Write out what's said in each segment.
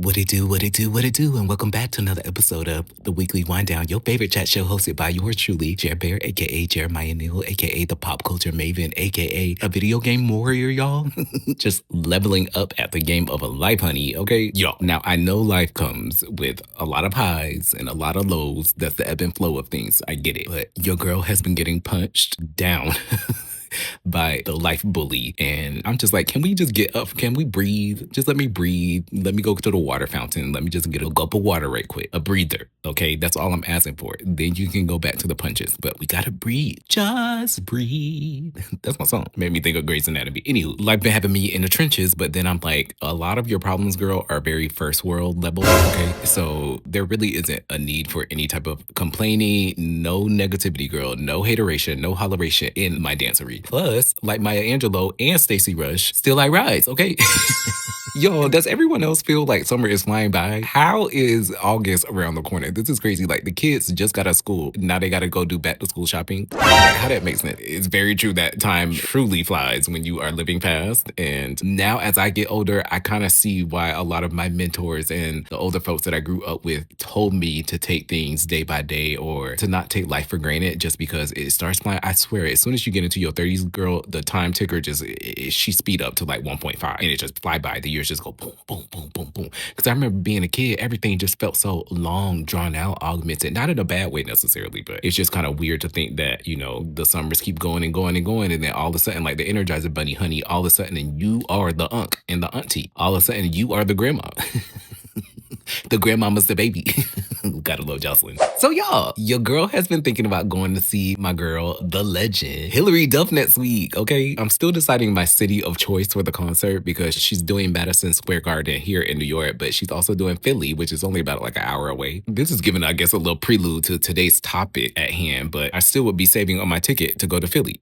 What it do, and welcome back to another episode of the Weekly Wind Down, your favorite chat show hosted by yours truly, Jer Bear, aka Jeremiah Neal, aka the pop culture maven, aka a video game warrior, y'all. Just leveling up at the game of a life, honey, okay? Y'all, now I know life comes with a lot of highs and a lot of lows. That's the ebb and flow of things. I get it. But your girl has been getting punched down by the life bully. And I'm just like, can we just get up? Can we breathe? Just let me breathe. Let me go to the water fountain. Let me just get a gulp of water right quick. A breather. Okay. That's all I'm asking for. Then you can go back to the punches. But we gotta breathe. Just breathe. That's my song. Made me think of Grey's Anatomy. Anywho, life been having me in the trenches, but then I'm like, a lot of your problems, girl, are very first world level. Okay. So there really isn't a need for any type of complaining, no negativity, girl, no hateration, no holleration in my dancery. Plus, like Maya Angelou and Stacey Rush, still I rise, okay? Yo, does everyone else feel like summer is flying by? How is August around the corner? This is crazy. Like the kids just got out of school. Now they got to go do back to school shopping. Like, how that makes sense? It's very true that time truly flies when you are living fast. And now as I get older, I kind of see why a lot of my mentors and the older folks that I grew up with told me to take things day by day or to not take life for granted just because it starts flying. I swear, as soon as you get into your 30s, girl, the time ticker she speed up to like 1.5 and it just fly by. The years just go boom, boom, boom, boom, boom. Because I remember being a kid, everything just felt so long, drawn out, augmented. Not in a bad way necessarily, but it's just kind of weird to think that, you know, the summers keep going and going and going. And then all of a sudden, like the Energizer Bunny, honey, all of a sudden, and you are the unk and the auntie. All of a sudden, you are the grandma. The grandmama's the baby. Gotta love Jocelyn. So y'all, your girl has been thinking about going to see my girl, the legend, Hilary Duff next week, okay? I'm still deciding my city of choice for the concert because she's doing Madison Square Garden here in New York, but she's also doing Philly, which is only about like an hour away. This is giving, I guess, a little prelude to today's topic at hand, but I still would be saving on my ticket to go to Philly.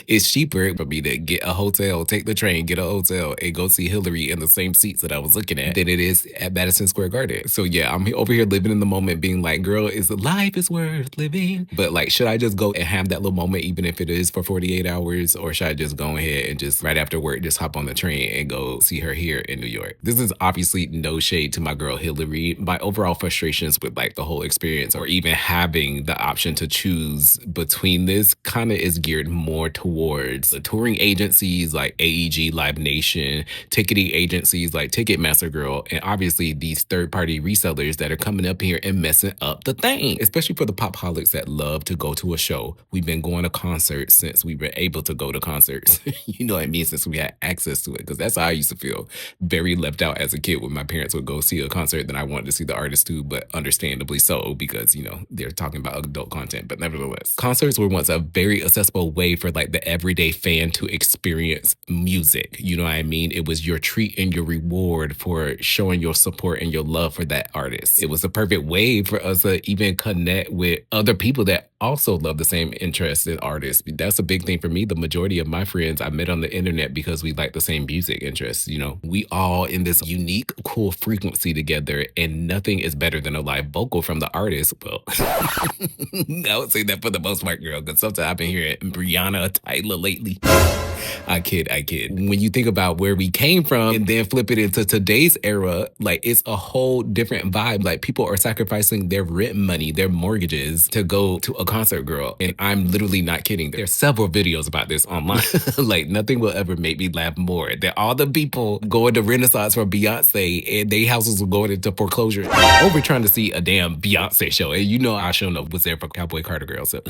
It's cheaper for me to get a hotel, take the train, get a hotel, and go see Hilary in the same seats that I was looking at than it is at Madison Square Garden. So yeah, I'm over here living in the moment being like, girl, life is worth living. But like, should I just go and have that little moment even if it is for 48 hours? Or should I just go ahead and just right after work, just hop on the train and go see her here in New York? This is obviously no shade to my girl Hilary. My overall frustrations with like the whole experience or even having the option to choose between this kind of is geared more towards the touring agencies like AEG, Live Nation, ticketing agencies like Ticketmaster, girl, and obviously these third-party resellers that are coming up here and messing up the thing, especially for the Popholics that love to go to a show. We've been going to concerts since we were able to go to concerts. You know what I mean? Since we had access to it, because that's how I used to feel, very left out as a kid when my parents would go see a concert that I wanted to see the artist too, but understandably so because, you know, they're talking about adult content. But nevertheless, concerts were once a very accessible way for like the everyday fan to experience music. You know what I mean? It was your treat and your reward for showing your support and your love for that artist. It was a perfect way for us to even connect with other people that also love the same interests in artists. That's a big thing for me. The majority of my friends I met on the internet because we like the same music interests. You know, we all in this unique, cool frequency together, and nothing is better than a live vocal from the artist. Well, I would say that for the most part, girl, because sometimes I've been hearing Brianna Tyler lately. I kid. When you think about where we came from and then flip it into today's era, like it's a whole different vibe. Like people are sacrificing their rent money, their mortgages to go to a concert, girl. And I'm literally not kidding. There's several videos about this online. Like nothing will ever make me laugh more than all the people going to Renaissance for Beyonce and their houses were going into foreclosure over trying to see a damn Beyonce show. And you know I sure enough was there for Cowboy Carter, girl. So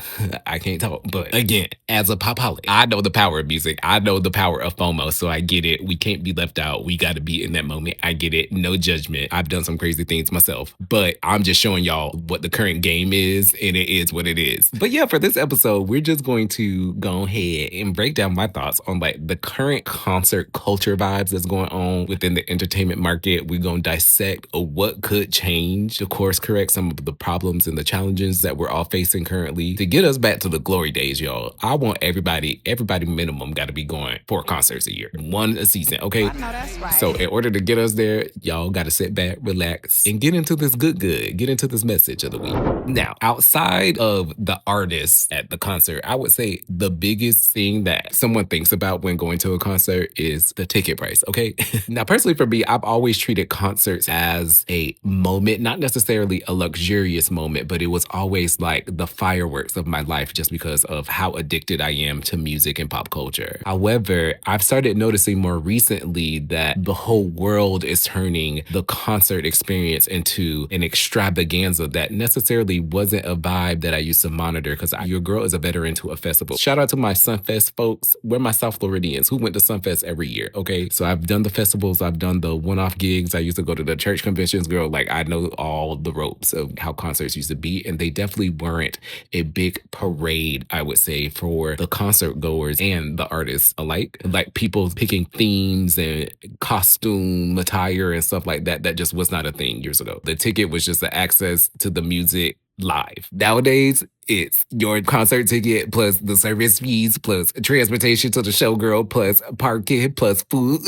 I can't talk. But again, as a popholic, I know the power of music. I know the power of FOMO, so I get it. We can't be left out. We got to be in that moment. I get it. No judgment. I've done some crazy things myself, but I'm just showing y'all what the current game is, and it is what it is. But yeah, for this episode, we're just going to go ahead and break down my thoughts on like the current concert culture vibes that's going on within the entertainment market. We're going to dissect what could change to course correct some of the problems and the challenges that we're all facing currently to get us back to the glory days, y'all. I want everybody minimum got got to be going 4 concerts a year, 1 a season, okay? I know that's right. So in order to get us there, y'all got to sit back, relax, and get into this good, get into this message of the week. Now, outside of the artists at the concert, I would say the biggest thing that someone thinks about when going to a concert is the ticket price, okay? Now, personally for me, I've always treated concerts as a moment, not necessarily a luxurious moment, but it was always like the fireworks of my life just because of how addicted I am to music and pop culture. However, I've started noticing more recently that the whole world is turning the concert experience into an extravaganza that necessarily wasn't a vibe that I used to monitor because your girl is a veteran to a festival. Shout out to my Sunfest folks. We're my South Floridians who went to Sunfest every year, okay? So I've done the festivals, I've done the one-off gigs. I used to go to the church conventions, girl. Like, I know all the ropes of how concerts used to be, and they definitely weren't a big parade, I would say, for the concert goers and the artists alike. Like, people picking themes and costume attire and stuff like that, that just was not a thing years ago. The ticket was just the access to the music live. Nowadays, it's your concert ticket plus the service fees plus transportation to the show, girl, plus parking plus food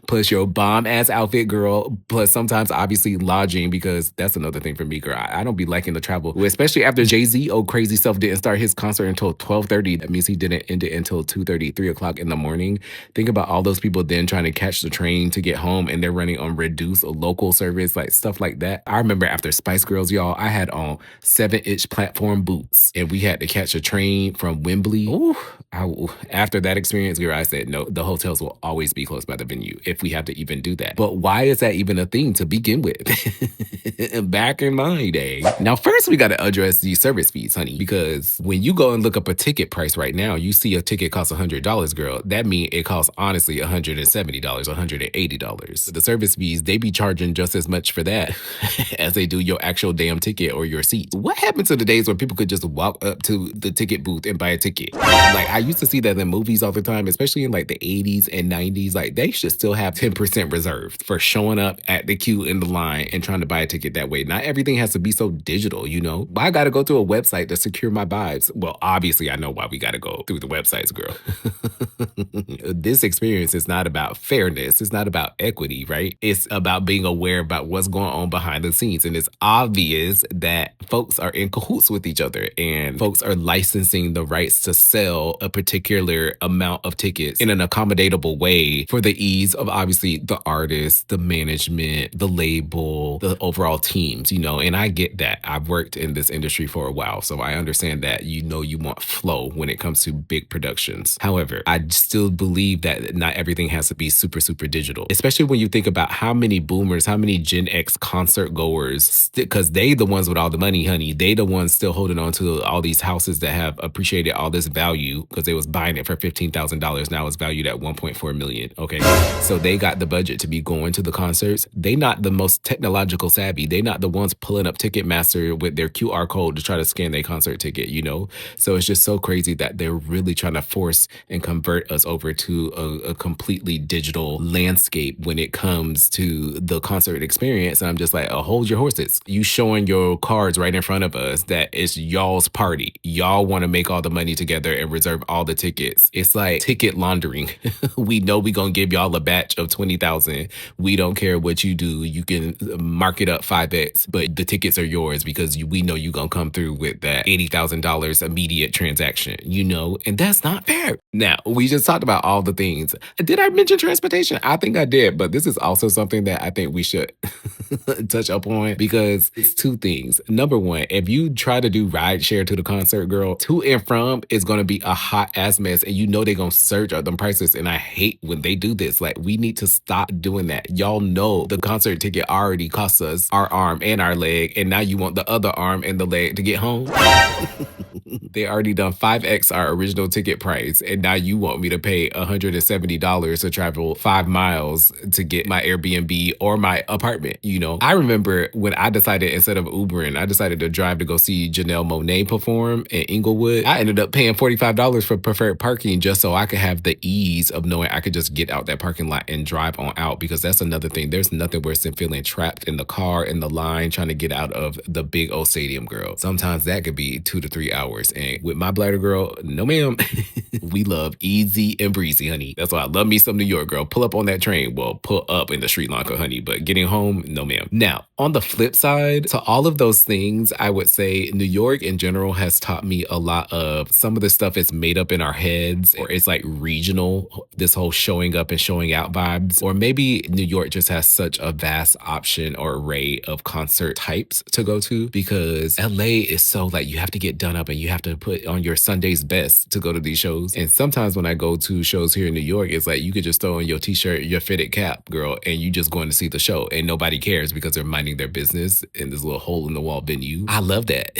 plus your bomb ass outfit, girl, plus sometimes obviously lodging, because that's another thing for me, girl. I don't be liking the travel, especially after Jay-Z crazy self didn't start his concert until 12:30. That means he didn't end it until 2:30, 3 o'clock in the morning. Think about all those people then trying to catch the train to get home, and they're running on reduced local service, like stuff like that. I remember after Spice Girls, y'all, I had on 7-inch platform boots, and we had to catch a train from Wembley. Ooh, after that experience, girl, I said, no, the hotels will always be close by the venue if we have to even do that. But why is that even a thing to begin with? Back in my day. Now, first, we got to address these service fees, honey, because when you go and look up a ticket price right now, you see a ticket costs $100, girl. That means it costs, honestly, $170, $180. The service fees, they be charging just as much for that as they do your actual damn ticket or your seat. What happened to the days where people could just walk up to the ticket booth and buy a ticket? Like, I used to see that in movies all the time, especially in like the 80s and 90s. Like, they should still have 10% reserved for showing up at the queue in the line and trying to buy a ticket that way. Not everything has to be so digital, you know? Why I gotta go to a website to secure my vibes? Well, obviously, I know why we gotta go through the websites, girl. This experience is not about fairness. It's not about equity, right? It's about being aware about what's going on behind the scenes. And it's obvious that folks are in cahoots with each other, and folks are licensing the rights to sell a particular amount of tickets in an accommodatable way for the ease of obviously the artist, the management, the label, the overall teams, you know, and I get that. I've worked in this industry for a while, so I understand that, you know, you want flow when it comes to big productions. However, I still believe that not everything has to be super, super digital, especially when you think about how many boomers, how many Gen X concert goers, because they the ones with all the money, honey. They the ones still holding on to all these houses that have appreciated all this value because they was buying it for $15,000. Now it's valued at $1.4 million. Okay, so they got the budget to be going to the concerts. They not the most technological savvy. They not the ones pulling up Ticketmaster with their QR code to try to scan their concert ticket, you know? So it's just so crazy that they're really trying to force and convert us over to a completely digital landscape when it comes to the concert experience. And I'm just like, hold your horses. You showing your cards right in front of us that it's y'all's party. Y'all want to make all the money together and reserve all the tickets. It's like ticket laundering. We know we gonna give y'all a batch of 20,000. We don't care what you do. You can mark it up 5x, but the tickets are yours because we know you gonna come through with that $80,000 immediate transaction, you know? And that's not fair. Now, we just talked about all the things. Did I mention transportation? I think I did, but this is also something that I think we should touch up on because it's two things. Number one, if you try to do ride share to the concert, girl, to and from is going to be a hot ass mess, and you know they're going to surge up them prices, and I hate when they do this. Like, we need to stop doing that. Y'all know the concert ticket already costs us our arm and our leg, and now you want the other arm and the leg to get home? They already done 5x our original ticket price, and now you want me to pay $170 to travel 5 miles to get my Airbnb or my apartment, you know? I remember when I decided, instead of Ubering, I decided to drive to go see Janelle Monáe perform in Inglewood. I ended up paying $45 for preferred parking just so I could have the ease of knowing I could just get out that parking lot and drive on out, because that's another thing. There's nothing worse than feeling trapped in the car, in the line, trying to get out of the big old stadium, girl. Sometimes that could be 2 to 3 hours hours. And with my bladder girl, no ma'am. We love easy and breezy, honey. That's why I love me some New York, girl. Pull up on that train. Well, pull up in the Sri Lanka, honey. But getting home, no ma'am. Now, on the flip side, to all of those things, I would say New York in general has taught me a lot of some of the stuff is made up in our heads, or it's like regional, this whole showing up and showing out vibes. Or maybe New York just has such a vast option or array of concert types to go to, because LA is so like you have to get done up and you have to put on your Sunday's best to go to these shows. And sometimes when I go to shows here in New York, it's like you could just throw on your t-shirt, your fitted cap, girl, and you just going to see the show and nobody cares because they're minding their business in this little hole in the wall venue. I love that.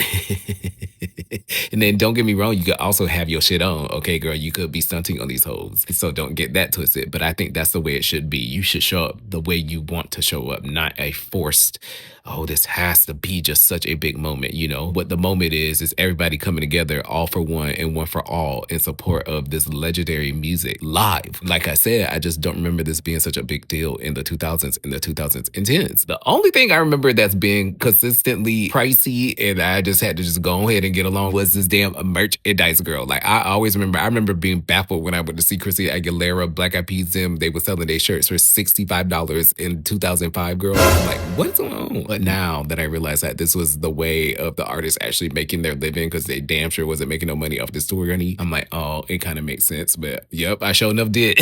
And then don't get me wrong, you could also have your shit on. Okay, girl, you could be stunting on these hoes. So don't get that twisted. But I think that's the way it should be. You should show up the way you want to show up, not a forced, oh, this has to be just such a big moment. You know, what the moment is everybody coming together all for one and one for all in support of this legendary music live. Like I said, I just don't remember this being such a big deal in the 2000s and the 2010s. The only thing I remember that's been consistently pricey and I just had to just go ahead and get along was this damn merchandise, girl. Like I remember being baffled when I went to see Christina Aguilera, Black Eyed Peas, them, they were selling their shirts for $65 in 2005, girl. I'm like, what's going on? But now that I realize that this was the way of the artists actually making their living, because they damn sure wasn't making no money off this tour, honey, I'm like, oh, it kind of makes sense. But yep, I sure enough did.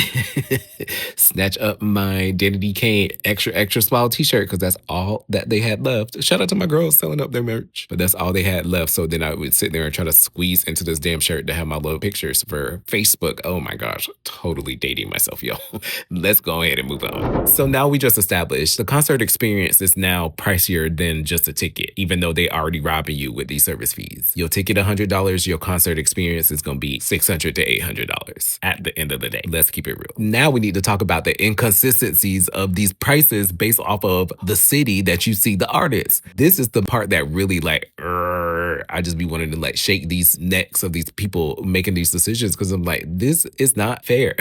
Snatch up my Identity Kane extra small t-shirt because that's all that they had left. Shout out to my girls selling up their merch. But that's all they had left. So then I would sit there and try to squeeze into this damn shirt to have my little pictures for Facebook. Oh my gosh, totally dating myself, y'all. Let's go ahead and move on. So now we just established the concert experience is now pricier than just a ticket, even though they already robbing you with these service fees. Your ticket $100, your concert experience is going to be $600 to $800 at the end of the day. Let's keep it real. Now we need to talk about the inconsistencies of these prices based off of the city that you see the artist. This is the part that really like, I just be wanting to like shake these necks of these people making these decisions, because I'm like, this is not fair.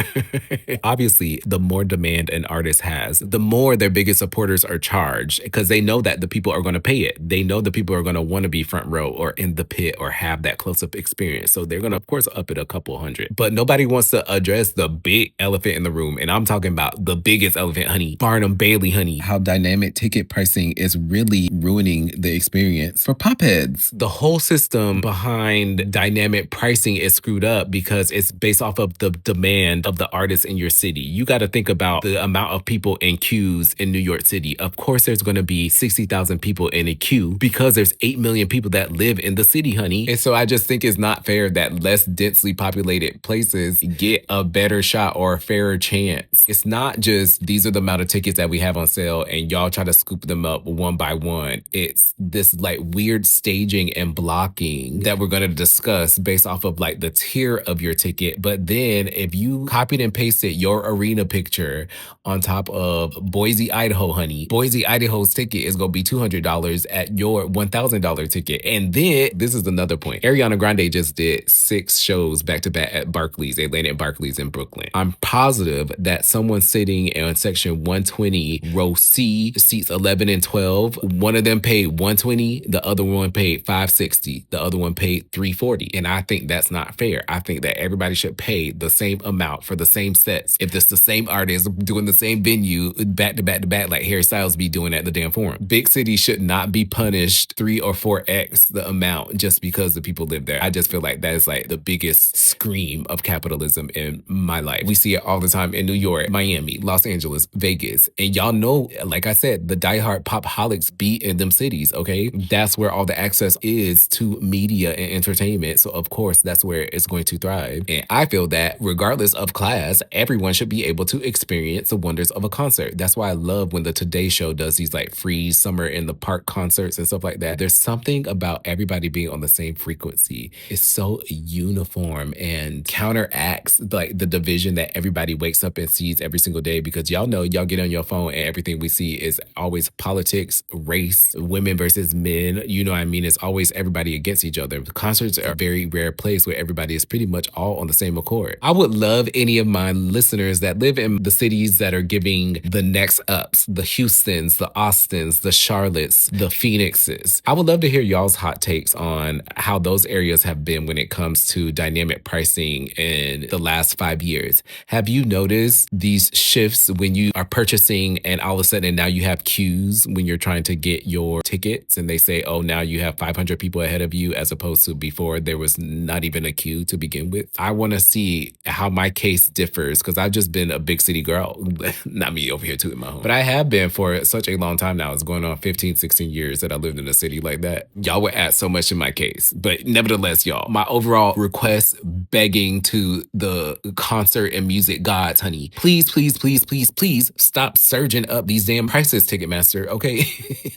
Obviously, the more demand an artist has, the more their biggest supporters are charged, because they know that the people are going to pay it. They know the people are going to want to be front row or in the pit or have that close-up experience. So they're going to, of course, up it a couple hundred. But nobody wants to address the big elephant in the room. And I'm talking about the biggest elephant, honey. Barnum Bailey, honey. How dynamic ticket pricing is really ruining the experience for pop heads. The whole system behind dynamic pricing is screwed up because it's based off of the demand of the artists in your city. You got to think about the amount of people in queues in New York City. Of course, there's going to be 60,000 people in a queue because there's 8 million people that live in the city, honey. And so I just think it's not fair that less densely populated places get a better shot or a fairer chance. It's not just these are the amount of tickets that we have on sale and y'all try to scoop them up one by one. It's this like weird staging and blocking that we're going to discuss based off of like the tier of your ticket. But then if you copied and pasted your arena picture on top of Boise, Idaho, honey, Boise, Idaho's ticket is going to be $200 at your $1,000 ticket. And then this is another point. Ariana Grande just did 6 shows back to back at Barclays. They landed at Barclays in Brooklyn. I'm positive that someone sitting in section 120, row C, seats 11 and 12, one of them paid $120, the other one paid $560, the other one paid $340. And I think that's not fair. I think that everybody should pay the same amount for the same sets. If it's the same artist doing the same venue back to back to back, like Harry Styles be doing at the damn Forum. Big cities should not be punished 3 or 4x the amount just because the people live there. I just feel like that is like the biggest scream of capitalism in my life. We see it all the time in New York, Miami, Los Angeles, Vegas. And y'all know, like I said, the diehard Popholics be in them cities, okay? That's where all the access is to media and entertainment. So of course, that's where it's going to thrive. And I feel that regardless of class, everyone should be able to experience the wonders of a concert. That's why I love when the Today Show does these like free summer in the park concerts and stuff like that. There's something about everybody being on the same frequency. It's so uniform and counteracts like the division that everybody wakes up and sees every single day, because y'all know y'all get on your phone and everything we see is always politics, race, women versus men. You know what I mean? It's always everybody everybody against each other. Concerts are a very rare place where everybody is pretty much all on the same accord. I would love any of my listeners that live in the cities that are giving the next ups, the Houstons, the Austins, the Charlottes, the Phoenixes. I would love to hear y'all's hot takes on how those areas have been when it comes to dynamic pricing in the last 5 years. Have you noticed these shifts when you are purchasing and all of a sudden now you have queues when you're trying to get your tickets and they say, oh, now you have 500 people ahead of you as opposed to before there was not even a queue to begin with? I want to see how my case differs because I've just been a big city girl. Not me over here tooting my home. But I have been for such a long time now. It's going on 15, 16 years that I lived in a city like that. Y'all would add so much in my case. But nevertheless, y'all, my overall request begging to the concert and music gods, honey, please, please, please, please, please stop surging up these damn prices, Ticketmaster, okay?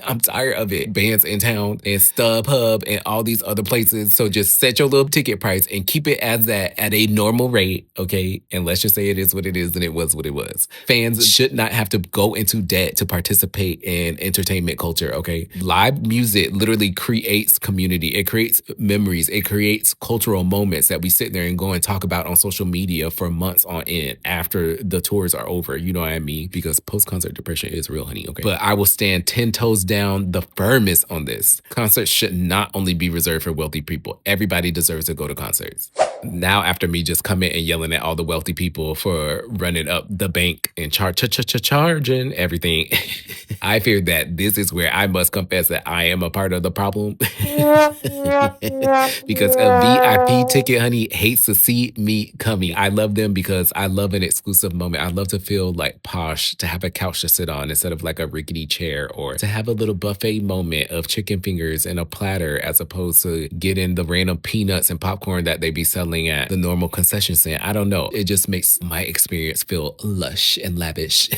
I'm tired of it. Bands in town and StubHub and all these other places. So just set your little ticket price and keep it as that at a normal rate, okay? And let's just say it is what it is and it was what it was. Fans should not have to go into debt to participate in entertainment culture, okay? Live music literally creates community. It creates memories. It creates cultural moments that we sit there and go and talk about on social media for months on end after the tours are over. You know what I mean? Because post-concert depression is real, honey, okay? But I will stand 10 toes down the firmest on this. Concerts should not only be reserved for wealthy people. Everybody deserves to go to concerts. Now, after me just coming and yelling at all the wealthy people for running up the bank and charging everything, I fear that this is where I must confess that I am a part of the problem. Because a VIP ticket, honey, hates to see me coming. I love them because I love an exclusive moment. I love to feel like posh, to have a couch to sit on instead of like a rickety chair, or to have a little buffet moment of chicken fingers and a platter as opposed to getting the random peanuts and popcorn that they be selling at the normal concession stand. I don't know. It just makes my experience feel lush and lavish.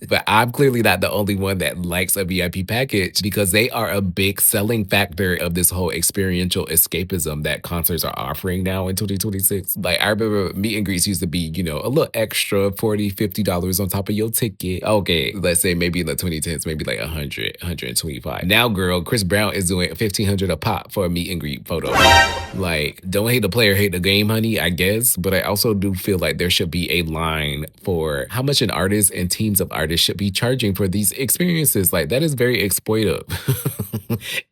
But I'm clearly not the only one that likes a VIP package because they are a big selling factor of this whole experiential escapism that concerts are offering now in 2026. Like I remember meet and greets used to be, you know, a little extra $40, $50 on top of your ticket. Okay, let's say maybe in the 2010s, maybe like 100, 125. Now, girl, Chris Brown is doing $1,500 a pop for a meet and greet photo. Like, don't hate the player, hate the game, honey, I guess. But I also do feel like there should be a line for how much an artist and teams of artists should be charging for these experiences. Like, that is very exploitive.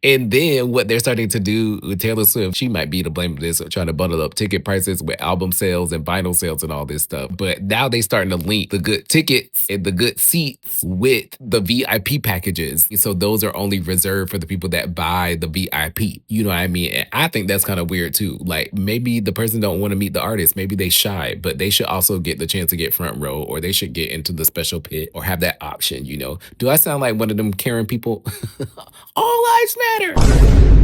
And then what they're starting to do with Taylor Swift, she might be to blame for this, trying to bundle up ticket prices with album sales and vinyl sales and all this stuff. But now they starting to link the good tickets and the good seats with the VIP packages. So those are only reserved for the people that buy the VIP. You know what I mean? And I think that's kind of weird too. Like maybe the person don't want to meet the artist. Maybe they shy, but they should also get the chance to get front row, or they should get into the special pit or have that option, you know? Do I sound like one of them Karen people? All lives matter.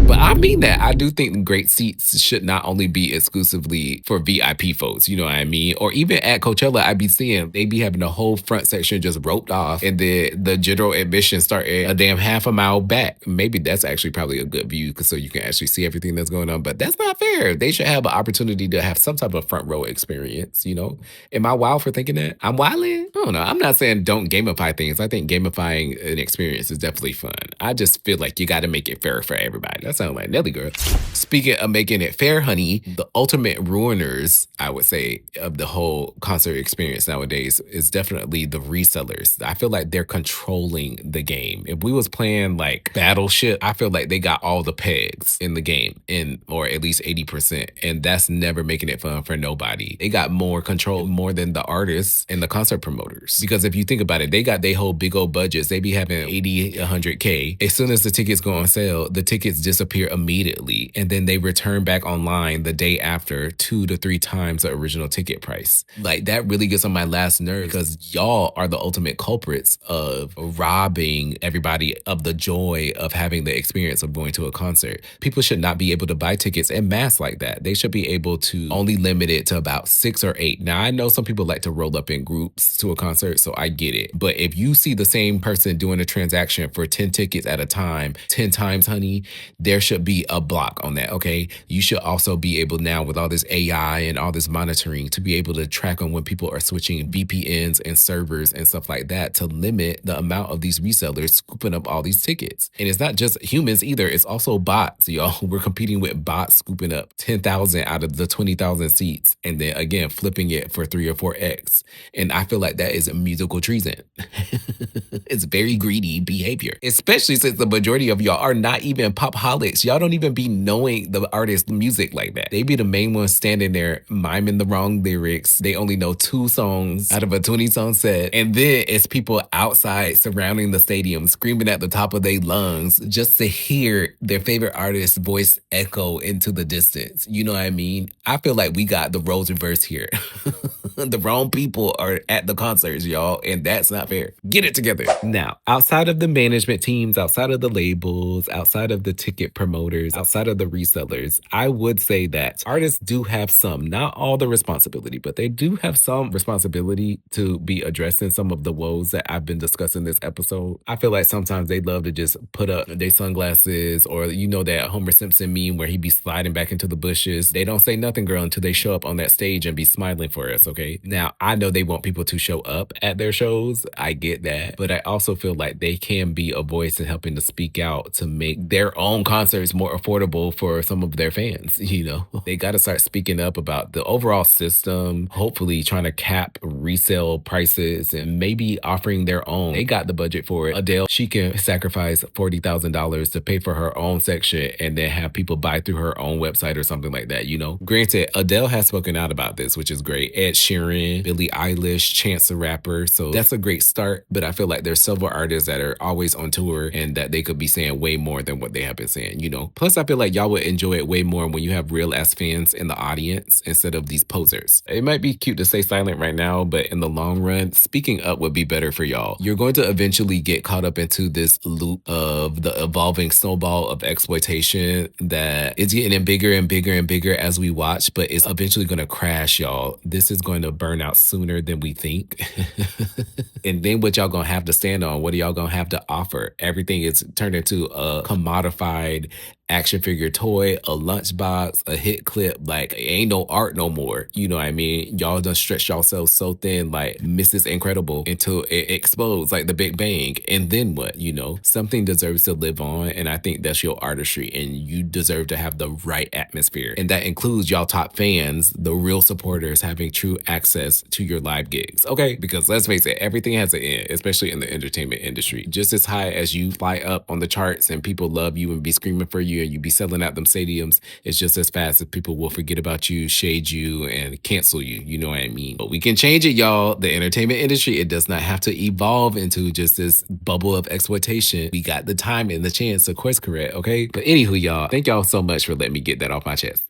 But I mean that. I do think great seats should not only be exclusively for VIP folks, you know what I mean? Or even at Coachella, I be seeing they be having the whole front section just roped off and the general admission start a damn half a mile back. Maybe that's actually probably a good view so you can actually see everything that's going on. But that's not fair. They should have an opportunity to have some type of front row experience, you know? Am I wild for thinking that? I'm wilding? I don't know. I'm not saying don't gamify things. I think gamifying an experience is definitely fun. I just feel like you got to make it fair for everybody. That sounds like Nelly girl. Speaking of making it fair, honey, the ultimate ruiners, I would say, of the whole concert experience nowadays is definitely the resellers. I feel like they're controlling the game. If we was playing like Battleship, I feel like they got all the pegs in the game, or at least 80%. And that's never making it fun for nobody. They got more control, more than the artists and the concert promoters. Because if you think about it, they got their whole big old budgets. They be having 80, 100K. As soon as the tickets go on sale, the tickets disappear immediately. And then they return back online the day after 2 to 3 times the original ticket price. Like that really gets on my last nerve because y'all are the ultimate culprits of robbing everybody of the joy of having the experience of going to a concert. People should not be able to buy tickets en masse like that. They should be able to only limit it to about 6 or 8. Now, I know some people like to roll up in groups to a concert, so I get it. But if you see the same person doing a transaction for 10 tickets tickets at a time 10 times, honey, there should be a block on that, okay? You should also be able now with all this AI and all this monitoring to be able to track on when people are switching VPNs and servers and stuff like that to limit the amount of these resellers scooping up all these tickets. And it's not just humans either, it's also bots, y'all. We're competing with bots scooping up 10,000 out of the 20,000 seats and then again flipping it for 3 or 4x. And I feel like that is musical treason. It's very greedy behavior, especially since the majority of y'all are not even Popholics. Y'all don't even be knowing the artist's music like that. They be the main ones standing there miming the wrong lyrics. They only know 2 songs out of a 20-song set. And then it's people outside surrounding the stadium screaming at the top of their lungs just to hear their favorite artist's voice echo into the distance. You know what I mean? I feel like we got the roles reversed here. The wrong people are at the concerts, y'all, and that's not fair. Get it together. Now, outside of the management teams, outside of the labels, outside of the ticket promoters, outside of the resellers, I would say that artists do have some, not all the responsibility, but they do have some responsibility to be addressing some of the woes that I've been discussing this episode. I feel like sometimes they love to just put up their sunglasses or, you know, that Homer Simpson meme where he be sliding back into the bushes. They don't say nothing, girl, until they show up on that stage and be smiling for us, okay? Now, I know they want people to show up at their shows. I get that. But I also feel like they can be a voice in helping to speak out to make their own concerts more affordable for some of their fans. You know, they got to start speaking up about the overall system, hopefully trying to cap resale prices and maybe offering their own. They got the budget for it. Adele, she can sacrifice $40,000 to pay for her own section and then have people buy through her own website or something like that, you know? Granted, Adele has spoken out about this, which is great. Ed Sheeran, Billie Eilish, Chance the Rapper. So that's a great start, but I feel like there's several artists that are always on tour and that they could be saying way more than what they have been saying, you know? Plus, I feel like y'all would enjoy it way more when you have real ass fans in the audience instead of these posers. It might be cute to stay silent right now, but in the long run, speaking up would be better for y'all. You're going to eventually get caught up into this loop of the evolving snowball of exploitation that is getting bigger and bigger and bigger as we watch, but it's eventually going to crash, y'all. This is going to burn out sooner than we think. And then what y'all gonna have to stand on? What are y'all gonna have to offer? Everything is turned into a commodified action figure toy, a lunchbox, a hit clip. Like, it ain't no art no more. You know what I mean? Y'all done stretched yourselves so thin, like Mrs. Incredible, until it explodes like the Big Bang. And then what? You know, something deserves to live on. And I think that's your artistry. And you deserve to have the right atmosphere. And that includes y'all top fans, the real supporters, having true access to your live gigs. Okay? Because let's face it, everything has an end, especially in the entertainment industry. Just as high as you fly up on the charts and people love you and be screaming for you and you be selling out them stadiums, it's just as fast as people will forget about you, shade you, and cancel you. You know what I mean? But we can change it, y'all. The entertainment industry, it does not have to evolve into just this bubble of exploitation. We got the time and the chance to course correct, okay? But anywho, y'all, thank y'all so much for letting me get that off my chest.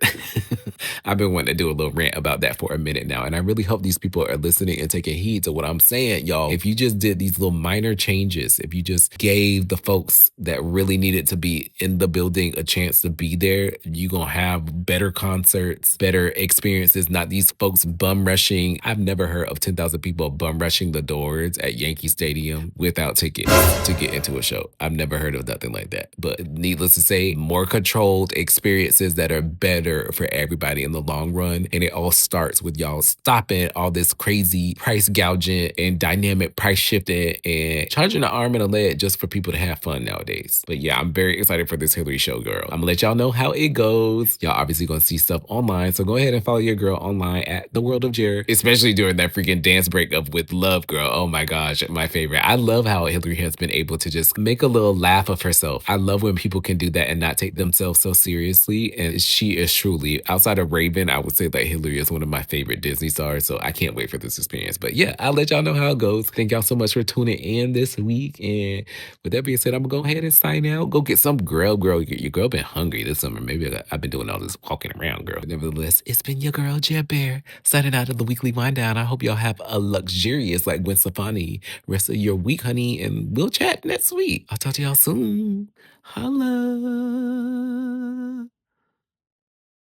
I've been wanting to do a little rant about that for a minute now, and I really hope these people are listening and taking heed to what I'm saying, y'all. If you just did these little minor changes, if you just gave the folks that really needed to be in the building a chance to be there, you gonna have better concerts, better experiences, not these folks bum rushing. I've never heard of 10,000 people bum rushing the doors at Yankee Stadium without tickets to get into a show. I've never heard of nothing like that. But needless to say, more controlled experiences that are better for everybody in the long run. And it all starts with y'all stopping all this crazy price gouging and dynamic price shifting and charging an arm and a leg just for people to have fun nowadays. But yeah, I'm very excited for this Hilary show, girl. I'm gonna let y'all know how it goes. Y'all obviously gonna see stuff online, so go ahead and follow your girl online at The World of Jer, especially during that freaking dance break of With Love, girl. Oh my gosh, my favorite. I love how Hilary has been able to just make a little laugh of herself. I love when people can do that and not take themselves so seriously, and she is truly, outside of Raven, I would say that Hilary is one of my favorite Disney stars, so I can't wait for this experience. But yeah, I'll let y'all know how it goes. Thank y'all so much for tuning in this week, and with that being said, I'm gonna go ahead and sign out. Go get some grub, girl. Your girl been hungry this summer. Maybe I've been doing all this walking around, girl. But nevertheless, it's been your girl, Jer Bear, signing out of the weekly wind down. I hope y'all have a luxurious, like Gwen Stefani, rest of your week, honey, and we'll chat next week. I'll talk to y'all soon. Holla.